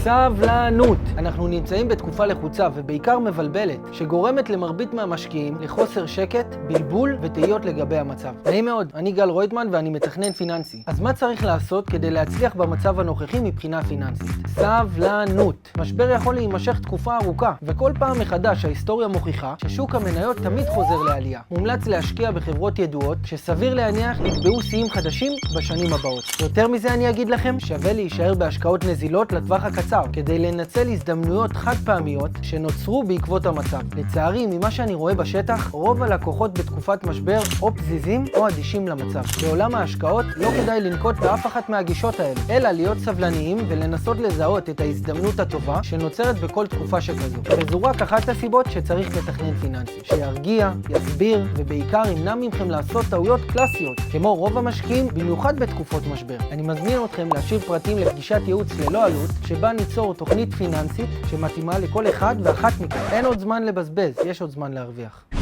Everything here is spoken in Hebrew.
סבלנות. אנחנו נמצאים בתקופה לחוצה ובעיקר מבלבלת, שגורמת למרבית מהמשקיעים לחוסר שקט, בלבול ותהיות לגבי המצב. נעים מאוד, אני גל רויטמן ואני מתכנן פיננסי. אז מה צריך לעשות כדי להצליח במצב הנוכחי מבחינה פיננסית? סבלנות. משבר יכול להימשך תקופה ארוכה, וכל פעם מחדש ההיסטוריה מוכיחה ששוק המניות תמיד חוזר לעלייה. מומלץ להשקיע בחברות ידועות שסביר להניח יקבעו שיאים חדשים בשנים הבאות. יותר מזה אני אגיד לכם, שווה להישאר בהשקעות נזילות לטווח הקצר, כדי לנצל הזדמנויות חד פעמיות שנוצרו בעקבות המצב. לצערי, ממה שאני רואה בשטח, רוב הלקוחות בתקופת משבר או פזיזים או אדישים למצב. בעולם ההשקעות לא כדאי לנקוט באף אחת מהגישות האלה, אלא להיות סבלניים ולנסות לזהות את ההזדמנות הטובה שנוצרת בכל תקופה שכזו. וזו רק אחת הסיבות שצריך לתכנן פיננסי, שירגיע, יסביר ובעיקר ימנע מכם לעשות טעויות קלאסיות, כמו רוב המשקיעים, במיוחד בתקופות משבר. אני מזמין אתכם להשאיר פרטים לפגישת ייעוץ ללא עלות, שבה ניצור תוכנית פיננסית שמתאימה לכל אחד ואחת מכם. אין עוד זמן לבזבז, יש עוד זמן להרוויח.